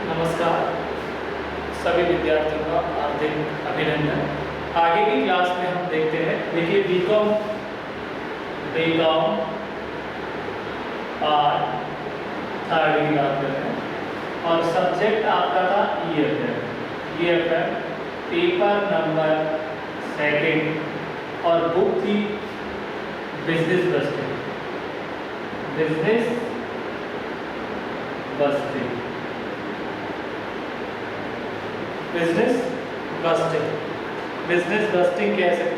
नमस्कार सभी विद्यार्थियों का हार्दिक अभिनंदन। आगे की क्लास में हम देखते हैं, देखिए बीकॉम आज थर्ड की बात कर रहे हैं और सब्जेक्ट आपका था EFM पेपर नंबर सेकंड और बुक थी बिजनेस बस्टिंग। बिजनेस बस्टिंग कह सकते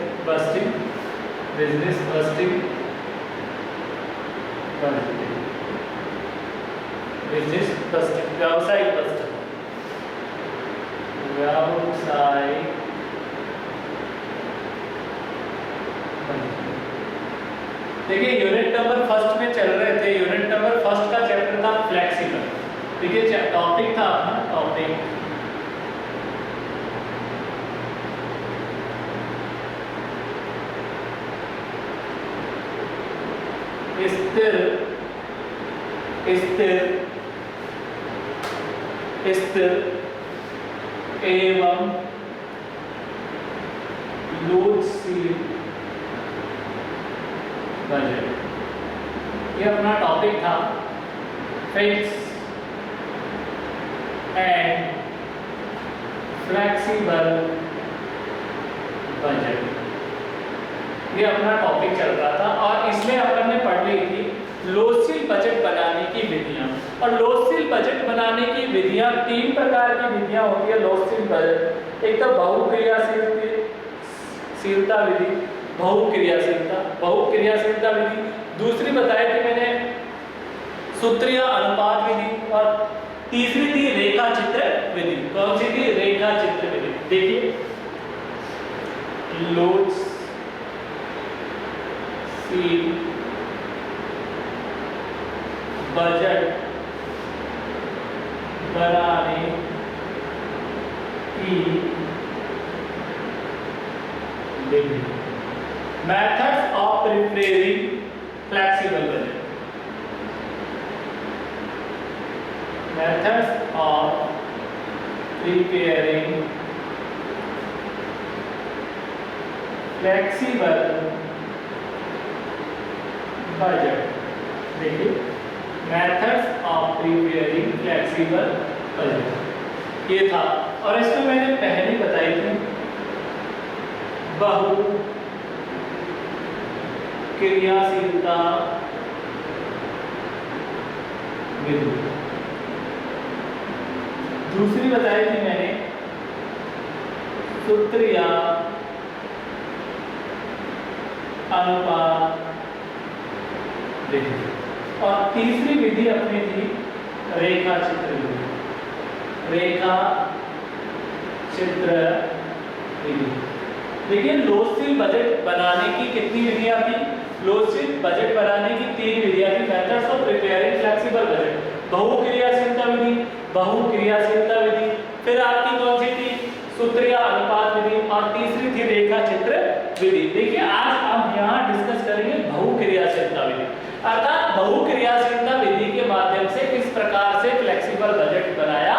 हैं, बिजनेस बस्टिंग व्यावसायिक बस्टिंग। देखिए यूनिट नंबर फर्स्ट में चल रहे थे, यूनिट नंबर फर्स्ट का चैप्टर था फ्लेक्सिबल। देखिए टॉपिक था अपना टॉपिक स्थिर एवं लचील बजट, ये अपना टॉपिक था। फिक्स एंड फ्लेक्सिबल बजट, ये अपना टॉपिक चल रहा था और इसमें अपन ने पढ़ ली थी लोचशील बजट बनाने की विधियां। और लोचशील बजट बनाने की विधियां, तीन प्रकार की विधियां होती है लोचशील बजट। एक तो बहुक्रियाशीलता विधि, बहुक्रियाशीलता विधि। दूसरी बताई थी मैंने सूत्रीय अनुपात विधि और तीसरी थी रेखा चित्र विधि। कौन सी थी? रेखा चित्र विधि। देखिए लोचशील बजट बनाने की विधि, methods of preparing flexible budget, methods of preparing flexible budget. देखिए methods of preparing flexible budget ये था। और इसमें मैंने पहले बताई थी बहुक्रियाशीलता विधि। दूसरी बताई थी मैंने सूत्रीय अनुपात विधि और तीसरी विधि अपनी थी रेखा चित्र विधि। रेखा चित्र विधि। देखिए लोचशील बजट बनाने की कितनी विधियां थी? लोचशील बजट बनाने की तीन विधियां थी। Methods of preparing flexible budget, बहुक्रियाशीलता विधि, फिर आपकी कौन सी थी? सूत्रीय अनुपात विधि और तीसरी थी रेखा चित्र विधि। देखिए आज हम यहाँ डिस्कस करेंगे बहुक्रियाशीलता विधि, अर्थात बहुक्रियाशीलता विधि के माध्यम से किस प्रकार से फ्लेक्सिबल बजट बनाया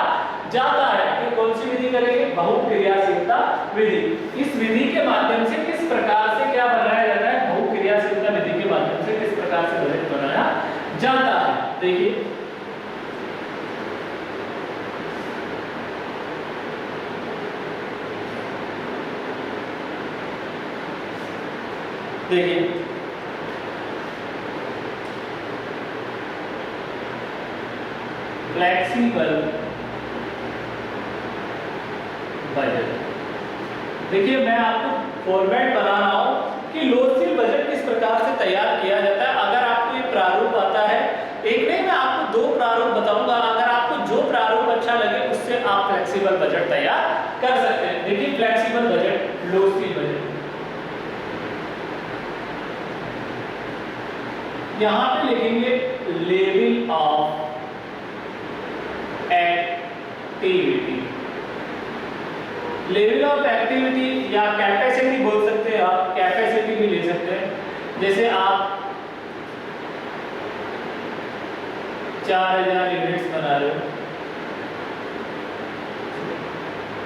जाता है। कि कौन सी विधि करेंगे? बहुक्रियाशीलता विधि। इस विधि के माध्यम से किस प्रकार से क्या बनाया जाता है? बहुक्रियाशीलता विधि के माध्यम से किस प्रकार से बजट बनाया जाता है। देखिए फ्लेक्सिबल बजट। देखिए मैं आपको फॉर्मेट बना रहा हूं कि लोचशील बजट किस प्रकार से तैयार किया जाता है। अगर आपको ये प्रारूप आता है, एक नहीं मैं आपको दो प्रारूप बताऊंगा, अगर आपको जो प्रारूप अच्छा लगे उससे आप फ्लेक्सिबल बजट तैयार कर सकते हैं। देखिए फ्लेक्सिबल बजट, लोचशील बजट, यहां पे लिखेंगे level of activity. Level of activity या कैपेसिटी बोल सकते हैं आप, कैपेसिटी भी ले सकते हैं। जैसे आप 4000 यूनिट्स बना रहे हो,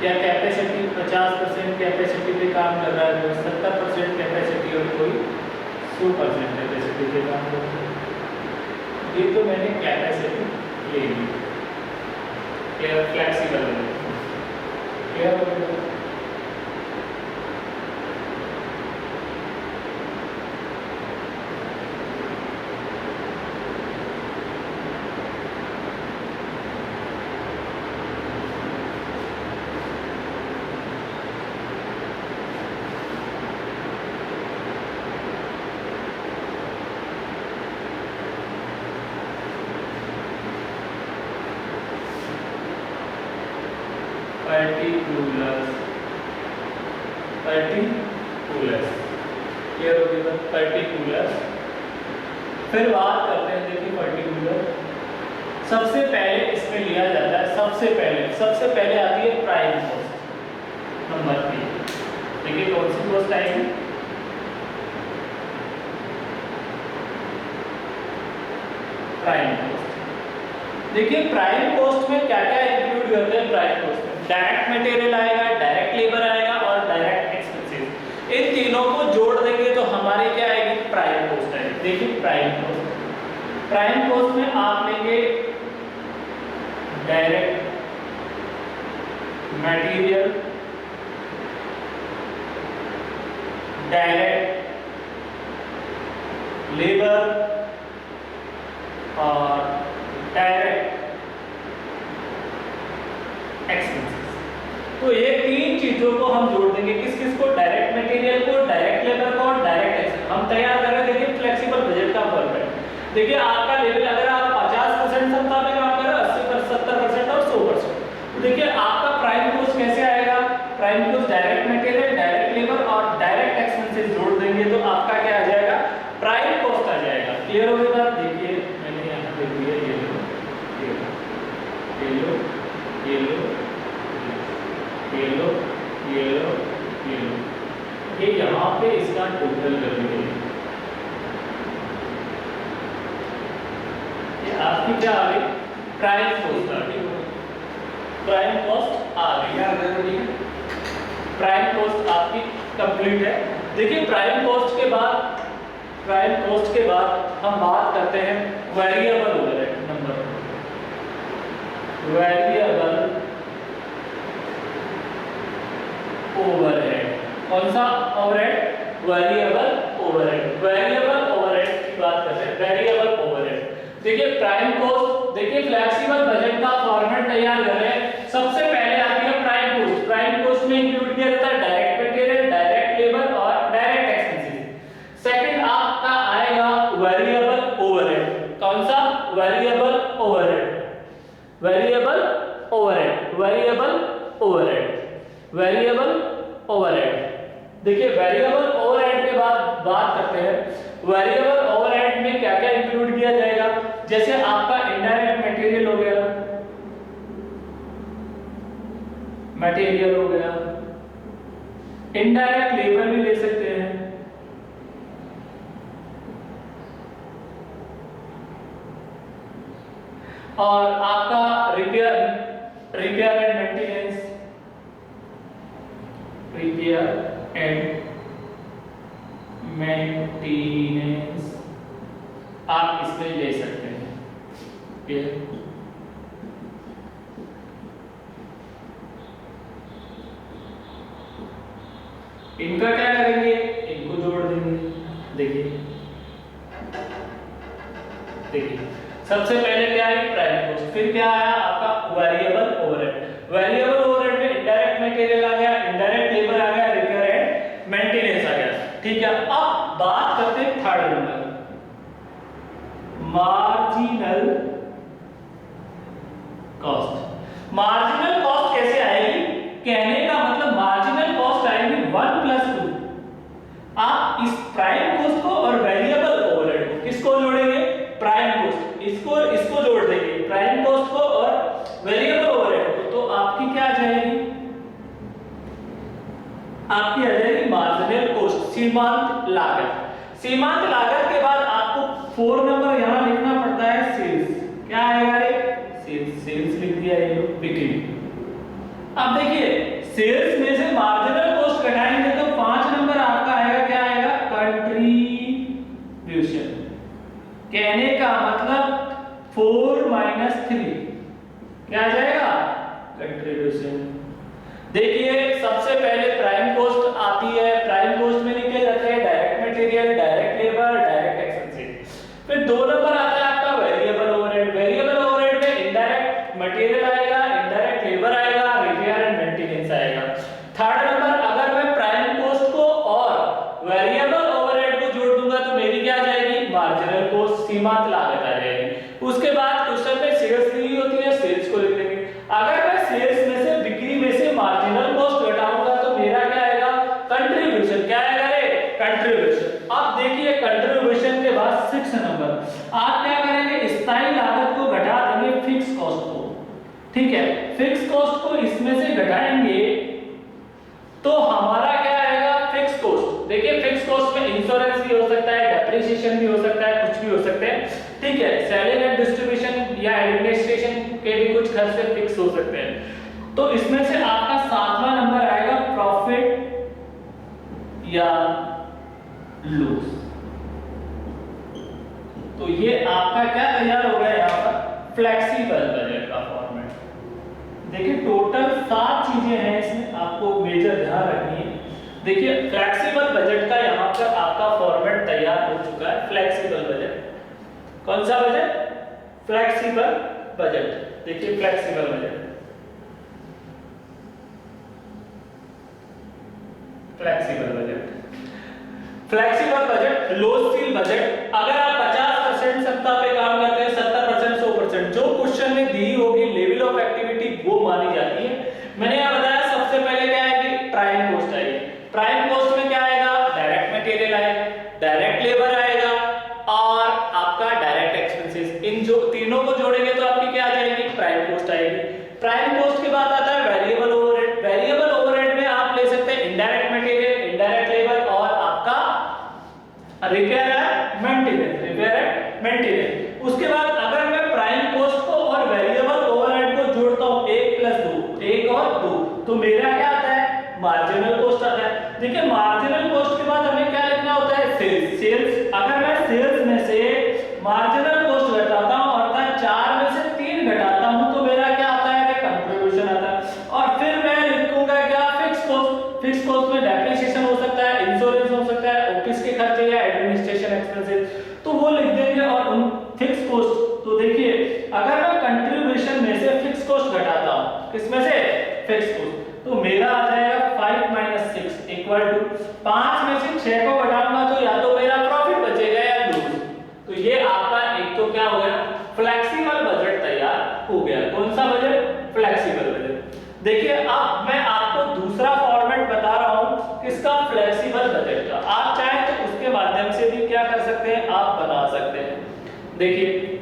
या कैपेसिटी 50% कैपेसिटी पे काम कर रहा है, तो 70% कैपेसिटी और कोई 100% कैपेसिटी पे काम कर रहा है। ये तो मैंने कैपेसिटी ले ली, फ्लेक्सिबल है, क्लियर हो गया। पर्टिकुलर्स क्लियर हो गया। पर्टिकुलर्स, फिर बात करते हैं, देखिए पर्टिकुलर सबसे पहले इसमें लिया जाता है, सबसे पहले आती है प्राइम कॉस्ट नंबर 3। देखिए कौन सी कॉस्ट आएगी, प्राइम कॉस्ट। देखिए प्राइम कॉस्ट में क्या क्या इंक्लूड करते हैं, प्राइम कॉस्ट में डायरेक्ट मटेरियल आएगा, डायरेक्ट लेबर आएगा और डायरेक्ट एक्सपेंसेस। इन तीनों को जोड़ देंगे तो हमारे क्या आएगी, प्राइम कॉस्ट आएगी। देखिए प्राइम कॉस्ट में आप लेंगे डायरेक्ट मटेरियल, डायरेक्ट लेबर और डायरेक्ट एक्सपेंसेस। तो ये तीन चीजों को हम जोड़ देंगे, किस को, डायरेक्ट मटेरियल को, डायरेक्ट लेबर को और डायरेक्ट एक्सपेंस। हम तैयार कर रहे हैं, देखिए फ्लेक्सिबल बजट का वर्क है। देखिए आपका लेवल अगर आप 50% क्षमता में काम कर रहे हो, 80%, 70% और 100%, तो देखिए आपका प्राइम कॉस्ट कैसे आएगा, prime cost direct material, direct labour और डायरेक्ट एक्सपेंसेस जोड़ देंगे तो आपका क्या आ जाएगा, प्राइम कॉस्ट आ जाएगा। क्लियर हो गया। देखिए मैंने यहाँ पे दिया, ये लो, ये लो, ये लो, ये लो, ये लो, ये लो, ये लो, ये यहाँ पे इसका टोटल कर देंगे। ये आपकी क्या आ गई, प्राइम कॉस्ट आ गई, प्राइम कॉस्ट आ गई, प्राइम कॉस्ट आपकी कंप्लीट है। देखिए प्राइम कॉस्ट के बाद हम बात करते हैं variable overhead number, variable overhead. कौन सा overhead, variable overhead. Variable overhead की बात करते हैं, वेरिएबल ओवरहेड। देखिए प्राइम कॉस्ट, देखिए फ्लेक्सिबल बजट का फॉर्मेट तैयार कर रहे हैं। सबसे पहले आती है प्राइम कॉस्ट। प्राइम कॉस्ट में इंक्लूड किया जाता है डायरेक्ट मटेरियल, डायरेक्ट लेबर और डायरेक्ट एक्सपेंसेस। सेकंड आपका आएगा वेरिएबल ओवरहेड। कौन सा, variable overhead, variable overhead, variable overhead, variable overhead. देखिए वेरिएबल ओवरहेड के बाद बात करते हैं, वेरिएबल ओवरहेड में क्या क्या इंक्लूड किया जाएगा। जैसे आपका इनडायरेक्ट मटेरियल हो गया, मटेरियल हो गया, इनडायरेक्ट लेबर भी ले सकते हैं, और आपका repair and maintenance, repair and maintenance आप इसमें ले सकते हैं। इनका क्या करेंगे, इनको जोड़ देंगे। देखिए सबसे पहले क्या है, प्राइम कॉस्ट, फिर क्या आया आपका वेरिएबल ओवरहेड। वेरिएबल ओवरहेड में इनडायरेक्ट मटेरियल आ गया, इनडायरेक्ट लेबर आ गया, रिपेयर एंड मेंटेनेंस आ गया। ठीक है, अब बात करते हैं third number, marginal cost. Marginal cost कैसे आएगी, कहने का मतलब मार्जिनल कॉस्ट आएगी 1+2। आप इस प्राइम कॉस्ट को और वेरिएबल ओवरहेड को किसको जोड़ेंगे, प्राइम कॉस्ट, इसको जोड़ देंगे, प्राइम कॉस्ट को और वेरिएबल ओवरहेड को, तो आपकी क्या आ जाएगी, आपकी आ जाएगी मार्जिनल कॉस्ट, सीमांत लागत। सीमांत लागत के बाद आपको 4 नंबर यहां लिखना पड़ता है, सेल्स। क्या है बिक्री। अब देखिए सेल्स में से मार्जिनल कॉस्ट घटाएंगे तो 5 नंबर आपका आएगा, क्या आएगा, कंट्रीब्यूशन। कहने का मतलब 4 माइनस 3 क्या आ जाएगा, कंट्रीब्यूशन। देखिए सबसे पहले प्राइम कॉस्ट आती है, प्राइम कॉस्ट में लिखे जाते हैं direct material, direct labour, direct expenses. फिर 2 नंबर आता है आपका वेरिएबल ओवरहेड। वेरिएबल ओवरहेड में इनडायरेक्ट मटेरियल आएगा, इनडायरेक्ट लेबर आएगा, रिपेयर एंड मेंटेनेंस आएगा। थर्ड नंबर अगर मैं प्राइम कॉस्ट को और वेरिएबल ओवरहेड को जोड़ दूंगा तो मेरी क्या आ जाएगी, मार्जिनल कॉस्ट, सीमांत लागत आ जाएगी। उसके बाद क्वेश्चन में सेल्स दी होती है, सेल्स को लिख देंगे। अगर मैं सेल्स में से, बिक्री में से मार्जिनल कॉस्ट घटाऊंगा तो मेरा क्या आएगा, कंट्रीब्यूशन। क्या आएगा रे, कंट्रीब्यूशन। अब देखिए कंट्रीब्यूशन के बाद 6 नंबर आप क्या करेंगे, स्थायी लागत को घटा देंगे फिक्स कॉस्ट को। ठीक है, फिक्स कॉस्ट को इसमें से घटाएंगे तो हमारा क्या आएगा, फिक्स कॉस्ट। देखिए फिक्स कॉस्ट में इंश्योरेंस भी हो सकता है, डेप्रिसिएशन भी हो सकता है, कुछ भी हो सकते हैं। ठीक है, सेलिंग एंड डिस्ट्रीब्यूशन या एडमिनिस्ट्रेशन के भी कुछ खर्चे फिक्स हो सकते हैं। तो इसमें से आपका 7वां नंबर आएगा प्रॉफिट या लॉस। तो ये आपका क्या तैयार हो गया यहाँ पर, फ्लेक्सिबल बजट का फॉर्मेट। देखिए टोटल 7 चीजें हैं इसमें, आपको मेजर ध्यान रखनी है। देखिए फ्लेक्सिबल बजट का यहाँ पर आपका फॉर्मेट तैयार हो चुका है। फ्लेक्सिबल बजट, कौन सा बजट, फ्लेक्सिबल बजट। देखिए flexible budget, flexible budget, flexible budget, लॉसशील बजट। अगर आप 50% क्षमता पे काम करते हैं, 70%, 100%, जो क्वेश्चन में दी होगी लेवल ऑफ एक्टिविटी वो मानी जाती है। मैंने यहाँ बताया सबसे पहले क्या आएगी, प्राइम कॉस्ट आएगी। प्राइम कॉस्ट में क्या आएगा, डायरेक्ट मटेरियल आएगा, डायरेक्ट लेबर आएगा और आपका डायरेक्ट एक्सपेंसेस। इन जो तीनों को जोड़ेंगे तो आपकी क्या आ जाएगी, प्राइम कॉस्ट आएगी। प्राइम कॉस्ट के बाद आता है वेरिएबल ओवरहेड। वेरिएबल ओवरहेड में आप ले सकते हैं इनडायरेक्ट मटेरियल, इनडायरेक्ट लेबर और आपका repair and maintenance, repair and maintenance. उसके बाद अगर मैं प्राइम कॉस्ट को और वेरिएबल ओवरहेड को जोड़ता हूं 1 + 2, 1 और 2, तो मेरा क्या आता है, मार्जिनल कॉस्ट आता है। देखिए मार्जिनल कॉस्ट के बाद हमें क्या लिखना होता है, सेल्स। सेल्स, अगर मैं सेल्स में से मार्जिनल कॉस्ट घटाता हूं अर्थात 4 में से 3 घटाता हूं तो मेरा क्या आता है, कंट्रीब्यूशन आता है। और फिर मैं लिखूंगा क्या, फिक्स कॉस्ट। फिक्स कॉस्ट में डेप्रिसिएशन हो सकता है, इंश्योरेंस हो सकता है, ऑफिस के खर्चे या एडमिनिस्ट्रेशन एक्सपेंसेस, तो वो लिख देंगे। और उन फिक्स कॉस्ट, तो देखिए अगर मैं कंट्रीब्यूशन में से फिक्स कॉस्ट घटाता हूं, किसमें से, फिक्स कॉस्ट, तो मेरा आ जाएगा 5 - 6 = 5 में से 6 को घटाऊंगा तो या तो मेरा प्रॉफिट बचेगा या लॉस। तो ये आपका एक तो क्या हो गया, फ्लेक्सिबल बजट तैयार हो गया। कौन सा बजट, फ्लेक्सिबल बजट। देखिए अब मैं आपको दूसरा फॉर्मेट बता रहा हूं किसका, फ्लेक्सिबल बजट का। आप चाहे तो उसके माध्यम से भी क्या कर सकते हैं, आप बना सकते हैं। देखिए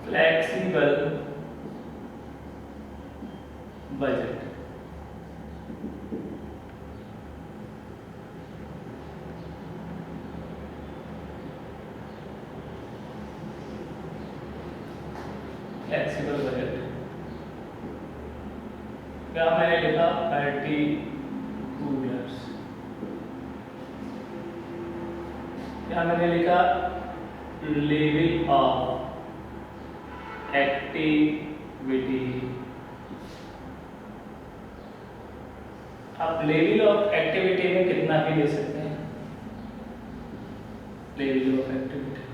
फ्लेक्सिबल बजट, फ्लेक्सिबल बजट क्या मैंने लिखा, 32 ईयर्स। क्या मैंने लिखा, लेवल ऑफ एक्टिविटी। आप लेवल ऑफ एक्टिविटी में कितना भी ले सकते हैं, लेवल ऑफ एक्टिविटी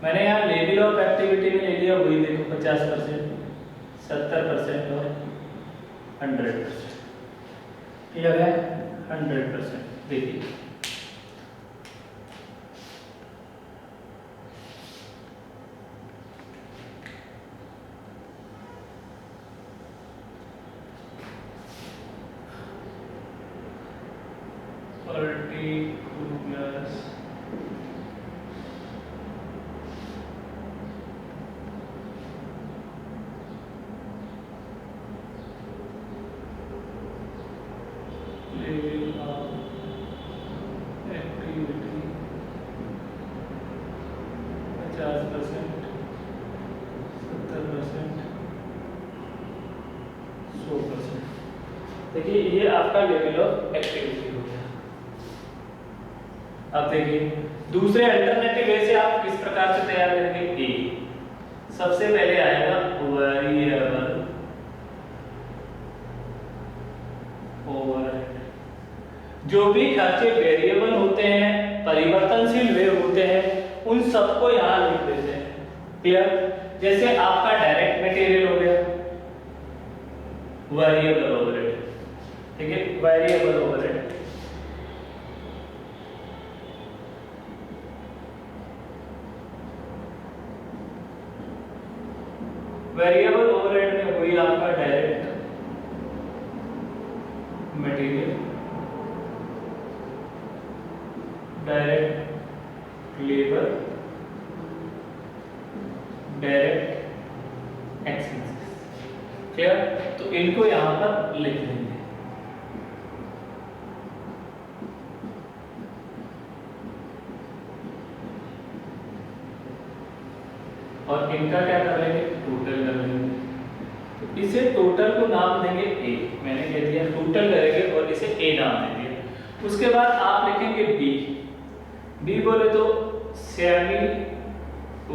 मैंने यहाँ लेवल ऑफ एक्टिविटी में ले लिया, वही देखो 50%, 70% और 100%। क्लियर है, 100%। देखिए P2 plus level of activity 50%, 70%, 100%। देखिए ये आपका लेवल ऑफ एक्टिविटी हो गया। अब देखिए दूसरे अल्टरनेटिव वे से आप किस प्रकार से तैयार करेंगे। ए सबसे पहले आएगा वेरिएबल ओवरहेड। जो भी खर्चे वेरिएबल होते हैं, परिवर्तनशील वे होते हैं, उन सबको यहां लिख देते हैं। क्लियर। जैसे आपका डायरेक्ट मटेरियल हो गया वेरिएबल ओवरहेड, ठीक है, वेरिएबल ओवरहेड। वेरिएबल ओवरहेड में हुई आपका direct material, direct labour, direct expenses. Clear. तो इनको यहां पर लिख देंगे। और इनका क्या कर लेंगे, टोटल कर लेंगे। तो इसे टोटल को नाम देंगे ए, मैंने कह दिया टोटल करेंगे और इसे ए नाम दे दिया। उसके बाद आप लिखेंगे बी। बी बोले तो semi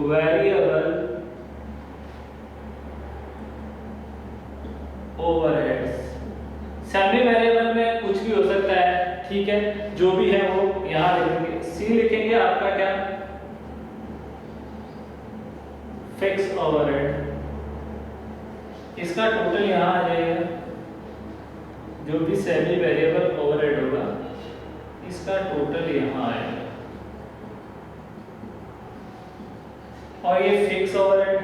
variable overheads. Semi variable में कुछ भी हो सकता है, ठीक है, जो भी है वो यहां लिखेंगे। सी लिखेंगे आपका क्या, फिक्स ओवरहेड। इसका टोटल यहां आ जाएगा, जो भी सेमी वेरिएबल ओवरहेड होगा इसका टोटल यहां आएगा। और ये fix overhead,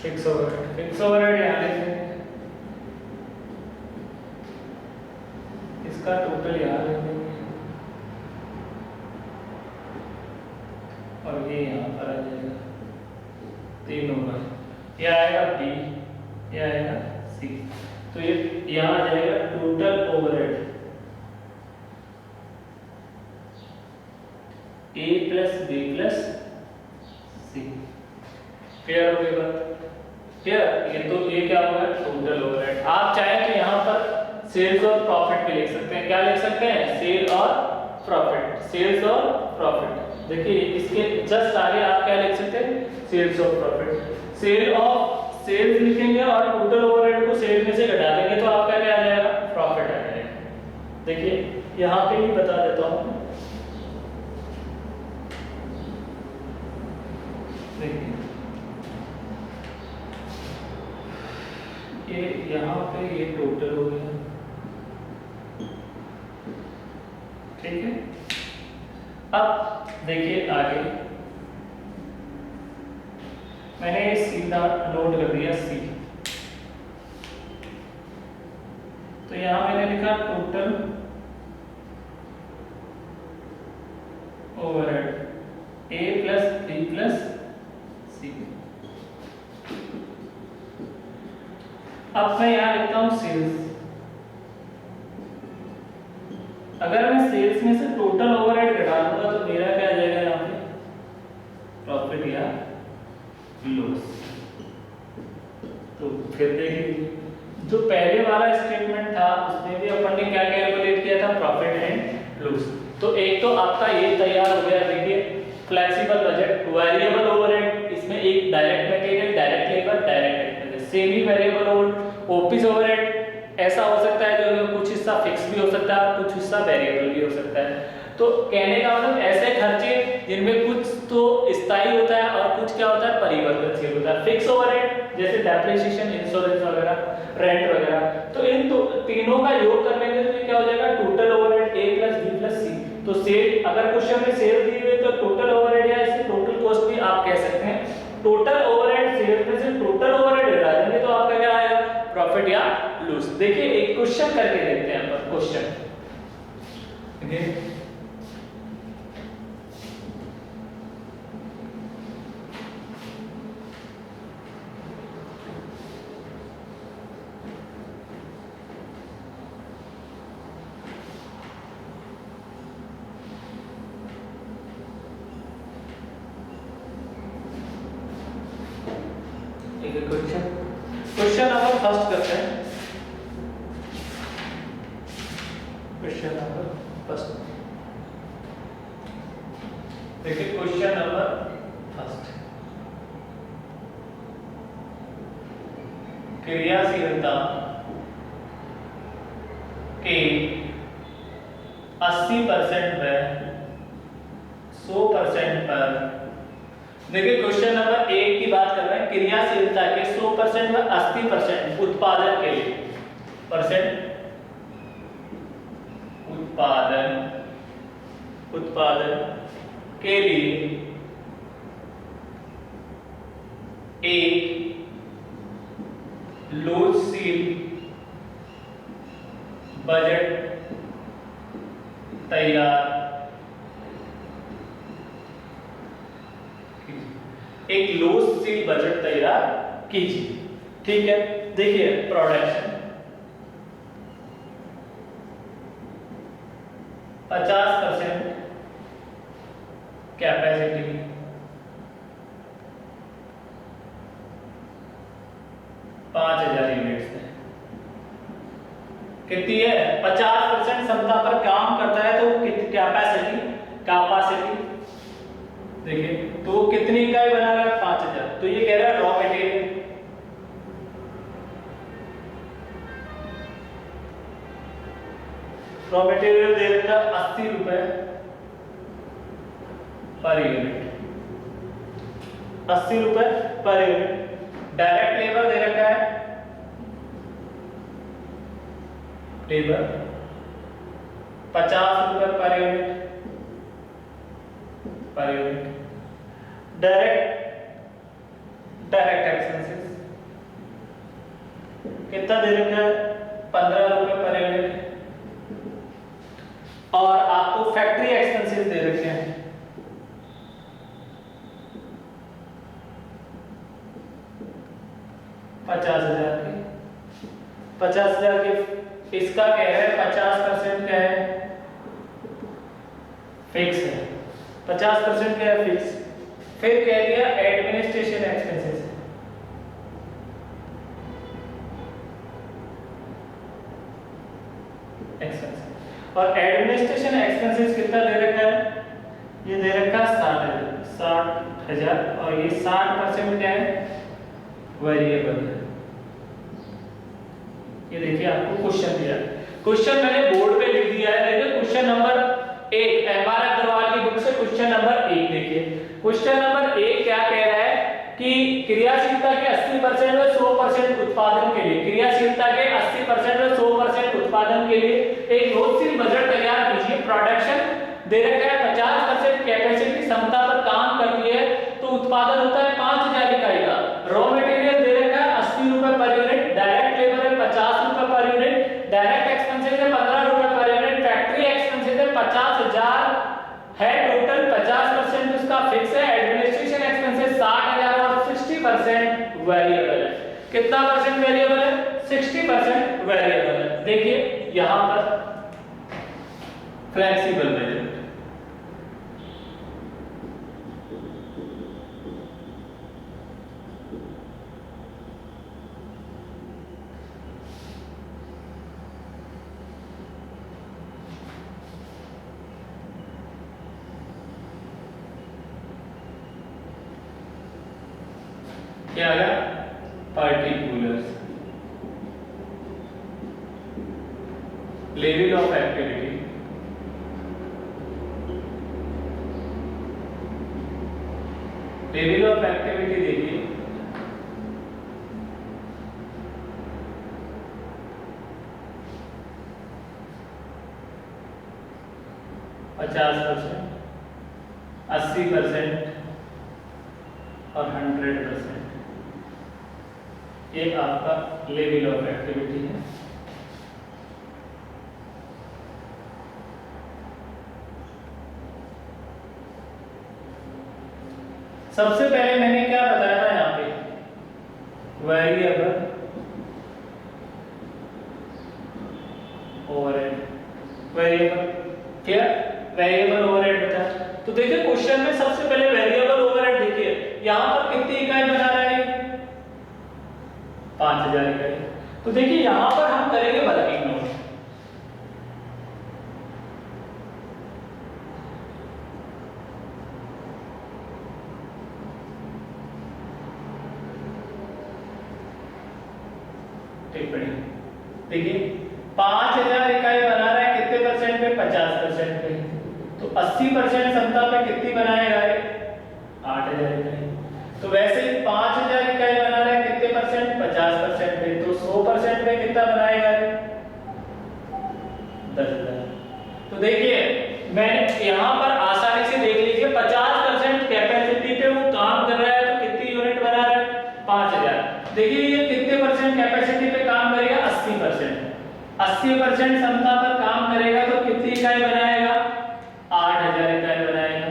fix overhead, fix overhead यहां लिखेंगे, इसका टोटल यहां लिखेंगे और ये यहां पर आ जाएगा। तीनों का ये आएगा बी, ये आएगा सी। तो ये यहां आ जाएगा टोटल ओवरहेड ए प्लस बी प्लस सी। क्लियर हो गई बात। क्लियर। ये तो ये क्या होगा, टोटल ओवरहेड। आप चाहे तो यहाँ पर सेल्स और प्रॉफिट भी लिख सकते हैं। क्या लिख सकते हैं, सेल और प्रॉफिट, सेल्स और प्रॉफिट। देखिए इसके जस्ट आगे आप क्या लिख सकते हैं, सेल्स और प्रॉफिट। सेल ऑफ सेल्स लिखेंगे और टोटल ओवरहेड को सेल में से घटा देंगे तो आपका क्या आ जाएगा, प्रॉफिट आ जाएगा। देखिए यहाँ पे ही बता देता हूँ, देखिए ये यहाँ पे ये टोटल हो गया, ठीक है। अब देखिए आगे मैंने सीधा नोट कर दिया सी। तो यहां मैंने लिखा टोटल ओवरहेड ए प्लस बी प्लस सी। अब मैं यहां लिखता हूं सेल्स। अगर मैं सेल्स में से टोटल ओवरहेड घटा दूंगा तो मेरा क्या आ जाएगा, यहाँ पे प्रॉफिट या लॉस। तो फिर देखिए जो पहले वाला स्टेटमेंट था उसमें भी अपन ने क्या कैलकुलेट किया था, प्रॉफिट एंड लॉस। तो एक तो आपका ये तैयार हो गया। देखिए फ्लेक्सिबल बजट, वेरिएबल ओवरहेड, इसमें एक direct material, direct labour, direct expenses. Semi variable office overhead ऐसा हो सकता है जो कुछ हिस्सा फिक्स भी हो सकता है और कुछ हिस्सा वेरिएबल भी हो सकता है। तो कहने का मतलब ऐसे खर्चे जिनमें कुछ तो स्थायी होता है और कुछ क्या होता है, परिवर्तनशील होता है। फिक्स ओवरहेड जैसे डेप्रिसिएशन, इंश्योरेंस वगैरह, रेंट वगैरह। तो इन तीनों का योग करने से तो क्या हो जाएगा, total overhead A plus B plus C। तो सेल, अगर क्वेश्चन में सेल दी हुई है तो टोटल ओवरहेड या इसे टोटल कॉस्ट भी आप कह सकते हैं। टोटल ओवरहेड सेल में से टोटल ओवरहेड हटा देंगे तो आपका क्या आएगा, प्रॉफिट या लॉस। देखिए एक क्वेश्चन करके देखते हैं अपन, क्वेश्चन क्वेश्चन नंबर फर्स्ट करते हैं। क्वेश्चन नंबर फर्स्ट, देखिए क्वेश्चन नंबर फर्स्ट, क्रियाशीलता के 80% व 100% पर, देखिए क्वेश्चन नंबर 1 की बात कर रहे हैं, क्रियाशीलता के 100% व 80% उत्पादन के लिए, उत्पादन के लिए एक लोचशील बजट तैयार, एक लोचशील बजट तैयार कीजिए। ठीक है, देखिए प्रोडक्शन 50% कैपेसिटी, 5000 यूनिट्स है, कितनी है, 50% क्षमता पर काम करता है तो कैपेसिटी देखिए तो कितनी इकाई बना रहा है, 5000। तो ये कह रहा है रॉ मटेरियल, दे रखा 80 रुपए पर यूनिट, 80 रुपए पर यूनिट। डायरेक्ट लेबर दे रखा है, लेबर 50 रुपए पर यूनिट, डायरेक्ट एक्सपेंसेस कितना दे रखा है, 15 रुपए पर यूनिट। और आपको फैक्ट्री एक्सपेंसेस दे रखे हैं, पचास हजार के, इसका कह रहे हैं 50% क्या है, फिक्स है, 50% क्या है, फिक्स। फिर कह दिया एडमिनिस्ट्रेशन एक्सपेंसेस, और एडमिनिस्ट्रेशन एक्सपेंसेस कितना दे रखा है, ये दे रखा है 60,000 और ये 60% क्या है, वेरिएबल है। ये देखिए आपको क्वेश्चन दिया है, क्वेश्चन मैंने बोर्ड पे लिख दिया है। देखिए क्वेश्चन नंबर 1 एमआर अग्रवाल की बुक से क्वेश्चन नंबर 1 देखिए। क्वेश्चन नंबर 1 क्या कह रहा है कि क्रियाशीलता के 80% व 100% उत्पादन के लिए, क्रियाशीलता के 80% व 100% उत्पादन के लिए एक लोचशील बजट तैयार कीजिए। प्रोडक्शन दे रखा है 50% कैपेसिटी क्षमता पर काम करती है तो उत्पादन होता है 5000 इकाई का। रॉ मटेरियल दे रखा है 80 रुपए पर यूनिट, डायरेक्ट लेबर है 50 रुपए पर यूनिट, डायरेक्ट एक्सपेंसेस है 15 रुपए पर यूनिट, फैक्ट्री एक्सपेंसेस है 50,000 है, टोटल 50% उसका फिक्स है, एडमिनिस्ट्रेशन एक्सपेंसेस 60,000 और 60% वेरिएबल है। कितना परसेंट वेरिएबल है, 60% वेरिएबल है। देखिए यहां पर फ्लेक्सिबल बजट, क्या आ गया, particulars, level of activity, level of activity देखिए 50%, 80% और 100%। ये आपका लेवल ऑफ एक्टिविटी है। सबसे पहले मैंने क्या बताया था यहाँ पे, वेरिएबल ओवरहेड। वेरिएबल क्या, वेरिएबल ओवरहेड बताया। तो देखिए क्वेश्चन में सबसे पहले वेरिएबल ओवरहेड देखिए, यहाँ पर कितनी इकाई बना रहा है, 5000 इकाई। तो देखिए यहाँ पर हम करेंगे वर्किंग नोट। टिप्पणी देखिए 5000 इकाई बना रहा है, कितने परसेंट पे, 50% पे। तो 80% क्षमता पे कितनी बनाएगा, 8000 इकाई। तो वैसे ही 5000 इकाई बना रहा है, कितने परसेंट, 50% पे। तो 100% पे कितना बनाएगा, 10,000। तो देखिए मैंने यहाँ पर आसानी से देख लीजिए, 50% कैपेसिटी पे वो काम कर रहा है, तो कितनी यूनिट बना रहा है, 5000। देखिए ये कितने परसेंट कैपेसिटी पे काम करेगा, 80%। 80% क्षमता पर काम करेगा तो कितनी इकाई बनाएगा, 8000 इकाई बनाएगा।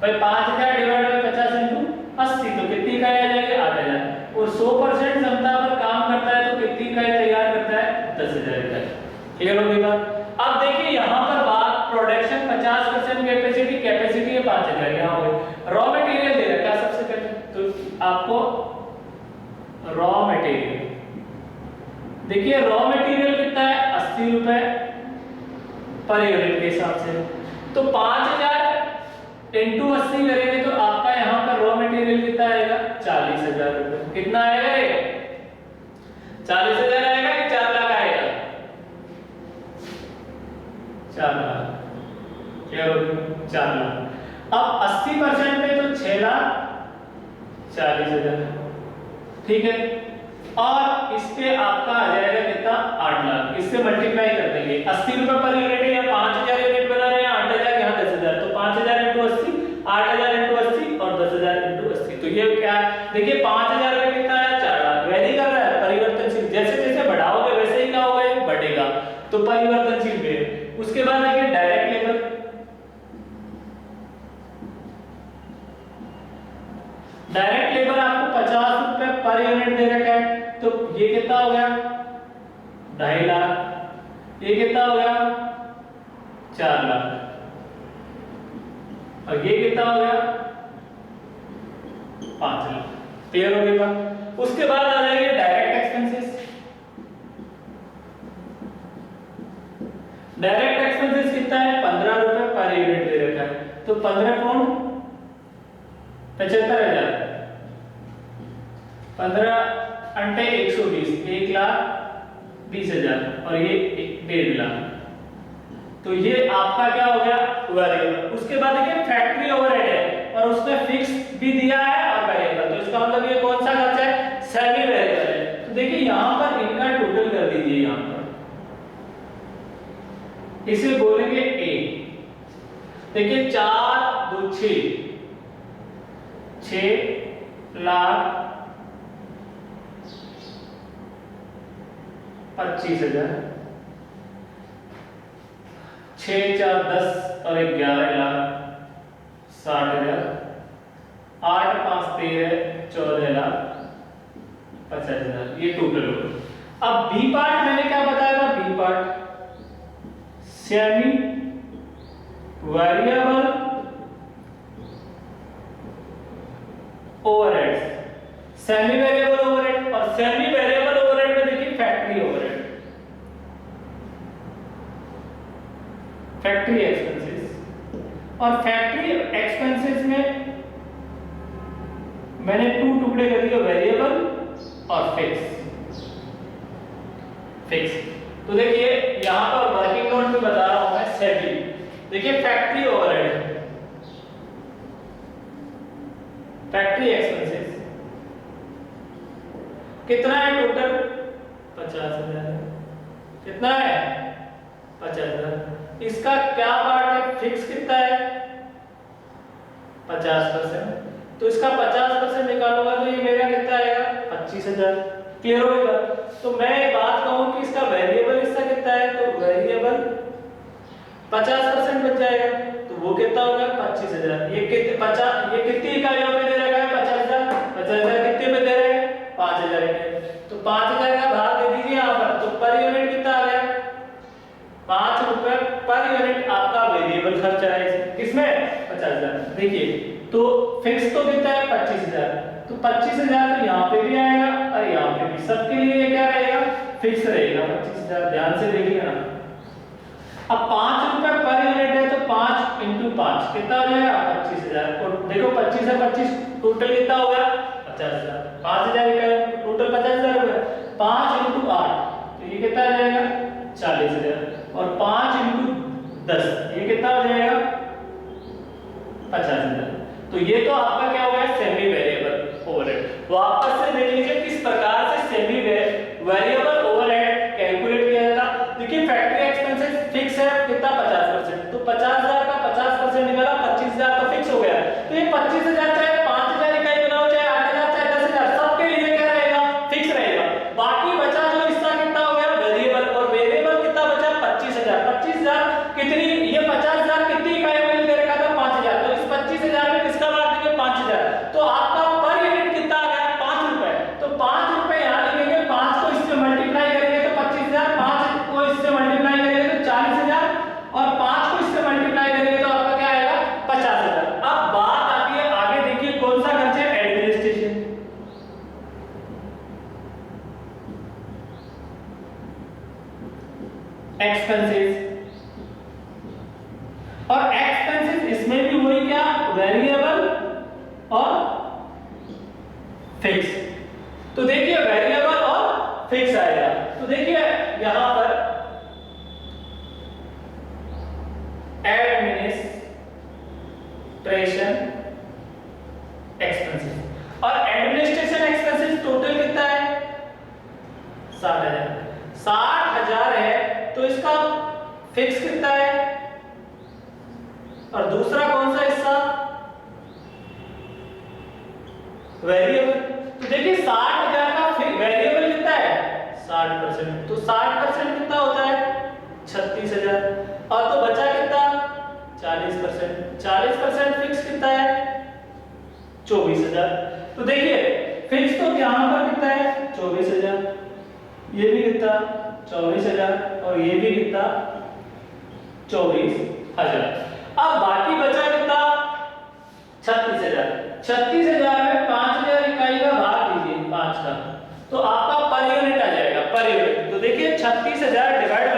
भाई 5000 डिवाइड बाय 50 इंटू 80, तो कितनी इकाई आ जाएगी, 8000। और 100% क्षमता पर काम करता है तो कितनी इकाई तैयार करता है, 10,000 इकाई। क्लियर हो गई बात। अब देखिए यहाँ पर बात प्रोडक्शन 50% कैपेसिटी, कैपेसिटी है 5000। यहाँ हो गई। रॉ मटेरियल दे रखा है सबसे पहले, तो आपको रॉ मटेरियल देखिए, रॉ मटेरियल कितना है, 80 रुपए पर यूनिट के हिसाब से। तो 5000 इंटू 80 करेंगे तो आपका यहाँ पर रॉ मटेरियल कितना आएगा, 40,000 रुपए। कितना आएगा, 40,000 आएगा कि 4 लाख आएगा, 4 लाख। क्या हो गया, 4 लाख। अब 80% पे तो 6,40,000, ठीक है। और इस पे आपका आ जाएगा कितना, 8 लाख। इससे मल्टीप्लाई कर देंगे, 80 रुपए पर यूनिट है, या 5000 यूनिट बना रहे हैं, 8000 यहाँ 10,000। तो 5000 इंटू 80, 8000 इंटू 80 और 10,000 इंटू 80। तो ये क्या है, देखिए 5000 में कितना है, 4 लाख। वैरी कर रहा है, परिवर्तनशील, जैसे जैसे बढ़ाओगे वैसे ही क्या होगा, बढ़ेगा। तो परिवर्तनशील में। उसके बाद देखिए डायरेक्ट लेबर। डायरेक्ट लेबर आपको 50 रुपए पर यूनिट दे रखा है, तो ये कितना हो गया, 2.5 लाख। ये कितना हो गया, 4 लाख। और ये कितना हो गया, 5 लाख। क्लियर हो गई बात। उसके बाद आ जाएंगे डायरेक्ट एक्सपेंसेस। डायरेक्ट एक्सपेंसेस कितना है, 15 रुपए पर यूनिट दे रखा है। तो 15 कौन, 75,000। 15 अंटे 120, 1,20,000 और ये 1.5 लाख। तो ये आपका क्या हो गया, वेरिएबल। उसके बाद देखिए फैक्ट्री ओवरहेड है, और उसमें फिक्स भी दिया है और वेरिएबल। तो इसका मतलब ये कौन सा खर्चा है, सेमी वेरिएबल है। तो देखिए यहाँ पर इनका टोटल कर दीजिए, यहाँ पर इसे बोलेंगे ए। देखिए 4 2 6 लाख 25,000, 6 4 10 और 11 लाख 60,000, 8 5 13 14 लाख 50,000। ये टोटल हो। अब बी पार्ट मैंने क्या बताया था, B part semi variable overheads. Semi variable overhead और सेमी वेरिएबल ओवरहेड में देखिए फैक्ट्री ओवरहेड, फैक्ट्री एक्सपेंसेस। और फैक्ट्री एक्सपेंसेस में मैंने 2 टुकड़े कर दिए, वेरिएबल और फिक्स। फिक्स तो देखिए यहां पर वर्किंग नोट में बता रहा हूं मैं सेमी। देखिए फैक्ट्री ओवरहेड, फैक्ट्री एक्सपेंसेस कितना है टोटल, 50,000। कितना है, 50,000। इसका क्या पार्ट है, फिक्स कितना है 50%, तो इसका 50% निकालूंगा तो ये मेरा कितना आएगा 25,000। क्लियर होगा? तो मैं बात कहूं कि इसका वेरिएबल हिस्सा कितना है, तो वेरिएबल 50% बच जाएगा, तो वो कितना होगा 25,000। ये कितने 50, ये कितनी इकाइयों पे दे रखा है 50,000, 50,000 कितने पे दे रहे हैं 5,000 इकाई, तो 5,000 का भाग दे दीजिए यहाँ पर, तो पर यूनिट कितना आ गया 5 रुपए पर यूनिट आपका वेरिएबल खर्चा है किसमें 50,000। देखिए तो फिक्स तो कितना है 25,000, तो 25,000 तो यहाँ पे भी आएगा और यहाँ पे भी, सबके लिए क्या रहेगा फिक्स रहेगा 25,000। ध्यान से देखिए ना, अब 5 रुपए पर यूनिट है तो 5 इंटू 5 कितना हो जाएगा 25,000। और देखो 25 से 25 टोटल कितना हो गया 50,000, 5,000 का टोटल 50,000 हो गया, 5 इंटू 8 तो ये कितना आ जाएगा 40,000, और 5 इंटू 10 ये कितना हो जाएगा 50,000। तो ये तो आपका क्या हो गया सेमी वेरिएबल ओवरहेड। वापस से देख लीजिए किस प्रकार से सेमी वेरिएबल ओवरहेड कैलकुलेट किया जाता। देखिए फैक्ट्री एक्सपेंसेस फिक्स है कितना 50%, तो 50,000 का 50% निकाला 25,000 तो फिक्स हो गया, तो ये 25,000 चाहे 5,000 इकाई बनाओ चाहे 8,000 चाहे 10,000 सबके लिए क्या रहेगा फिक्स रहेगा। बाकी बचा जो हिस्सा कितना हो गया वेरिएबल, और वेरिएबल कितना बचा 25,000। 25,000 कितनी, ये 50,000 कितनी इकाई में दे रखा था 5,000, तो इस 25,000 में किसका भाग देंगे 5,000, तो आपका पर यूनिट कितना आ गया 5 रुपए, तो 5 रुपए यहाँ लिखेंगे, 5 को इससे मल्टीप्लाई करेंगे तो 25,000, 5 को इससे मल्टीप्लाई करेंगे तो 40,000, और 5 को इससे मल्टीप्लाई करेंगे तो आपका क्या आएगा 50,000। अब बात आती है आगे, देखिए कौन सा खर्च है एडमिनिस्ट्रेशन। एक्सपेंसेस, और एक्सपेंसेस इसमें भी वही क्या वेरिएबल और फिक्स। तो देखिए वेरिएबल और फिक्स आएगा, तो देखिए यहां पर एडमिनिस्ट्रेशन एक्सपेंसेस, और एडमिनिस्ट्रेशन एक्सपेंसेस टोटल कितना है 60,000। 60,000 है तो इसका फिक्स कितना है, और दूसरा कौन सा हिस्सा वेरिएबल। तो देखिए 60,000 का वेरिएबल कितना है 60%, तो 60% कितना होता है 36,000, और तो बचा कितना 40%, 40% फिक्स कितना है 24,000। तो देखिए फिक्स तो यहां पर कितना है 24,000, ये भी कितना 24,000, और ये भी कितना 24,000। अब बाकी बचा कितना 36,000। 36,000 में 5,000 इकाई का भाग दीजिए 5 का, तो आपका पर यूनिट आ जाएगा पर यूनिट। तो देखिए 36,000 डिवाइड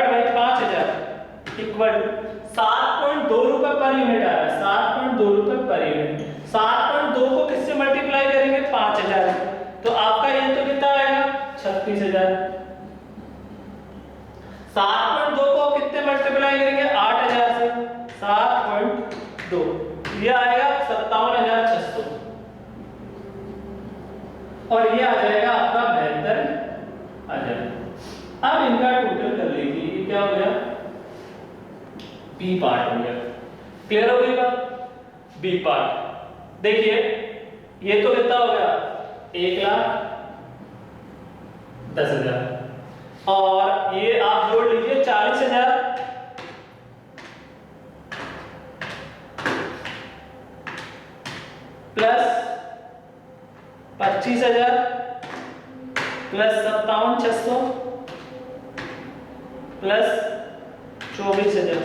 बाई 5,000 इक्वल 7.2 रुपए पर यूनिट आ रहा है, 7.2 रुपए पर यूनिट। 7.2 को किससे मल्टीप्लाई करेंगे 5,000, तो आपका ये तो कितना आएगा 36,000। 7.2 को कितने मल्टीप्लाई करेंगे 8,000 से, 7.2 ये आएगा 57,600, और ये आ जाएगा आपका 72,000। अब इनका टोटल कर लीजिए, ये क्या हो गया बी पार्ट हो गया। क्लियर हो गई बात, बी पार्ट। देखिए ये तो कितना हो गया 1,10,000, और ये आप जोड़ लीजिए 40,000 प्लस 25,000 प्लस 57,600 प्लस 24,000,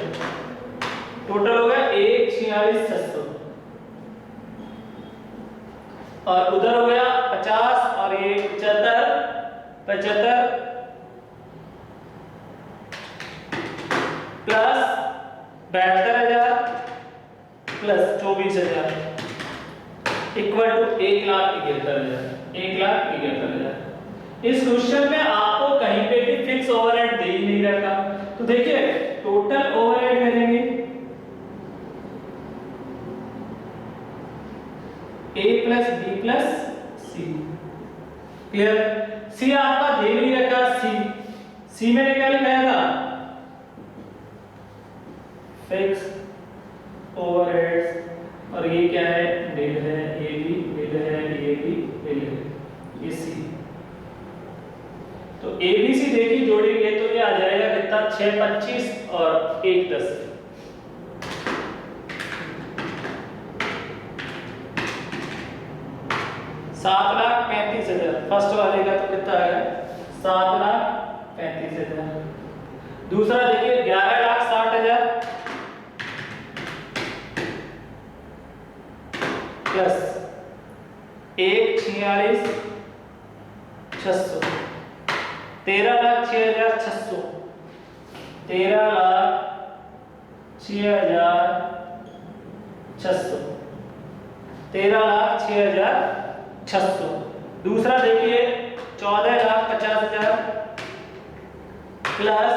टोटल हो गया 1,46,600, और उधर हो गया 50, और ये 75 प्लस 72,000 प्लस 24,000 इक्वल टू 1,71,000। 1,71,000। इस क्वेश्चन में आपको कहीं पे भी फिक्स ओवरहेड दे ही नहीं रखा, तो देखिए टोटल ओवरहेड करेंगे A plus B plus C। Clear, C आपका दे नहीं रखा, C सी मैंने क्या लिखाया था, फिक्स ओवरहेड्स, और ये क्या है, बिल है, ये भी बिल है, ये भी बिल है, ये सी। तो एबीसी देखिए जोड़ेंगे तो ये आ जाएगा कितना, 6 25 और 1 10, 7,35,000। फर्स्ट वाले का तो कितना आएगा, 7,35,000। दूसरा देखिए 11,60,000 प्लस 1,46,600, 13,06,600, 13,06,600, 13,06,600। दूसरा देखिए 14,50,000 प्लस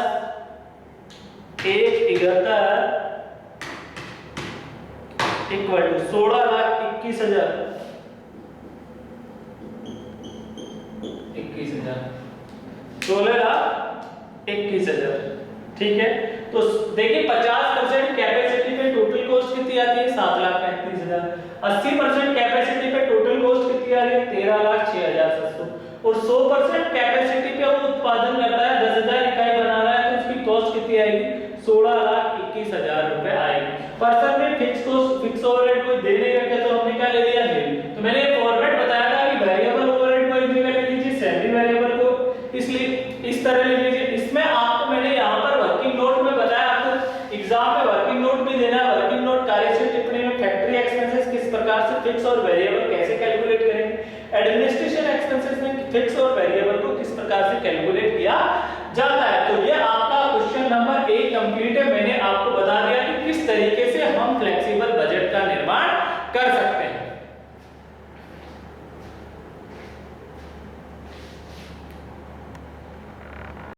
1,71 इक्वल टू 16,21,000, 16,21,000। ठीक है, तो देखिए 50% कैपेसिटी पे टोटल कॉस्ट कितनी आती है, 7,35,000। 80% कैपेसिटी पे टोटल कॉस्ट कितनी आ रही है, 13,06,700। और 100% कैपेसिटी पे वो उत्पादन करता है, 10,000 इकाई बना रहा है, तो उसकी कॉस्ट कितनी आएगी, 16,21,000 रुपए आएगी। पर्सन में फिक्स कॉस्ट, फिक्स ओवरहेड को दे नहीं रखे तो हमने क्या ले लिया, नल। तो मैंने फॉर्मेट बताया था कि वेरिएबल ओवरहेड को एक जगह ले लीजिए, सैलरी वेरिएबल को इसलिए इस तरह ले लीजिए। इसमें आपको मैंने यहाँ पर वर्किंग नोट में बताया, आपको एग्जाम में वर्किंग नोट भी देना है। वर्किंग नोट कार्यशील टिप्पणी में फैक्ट्री एक्सपेंसेस किस प्रकार से फिक्स और वेरिएबल कैसे कैलकुलेट करेंगे, एडमिनिस्ट्रेशन एक्सपेंसेस में फिक्स और वेरिएबल को किस प्रकार से कैलकुलेट किया जाता है। तो ये आपका क्वेश्चन नंबर 1 कंप्लीट है। मैंने आपको बता दिया कि किस तरीके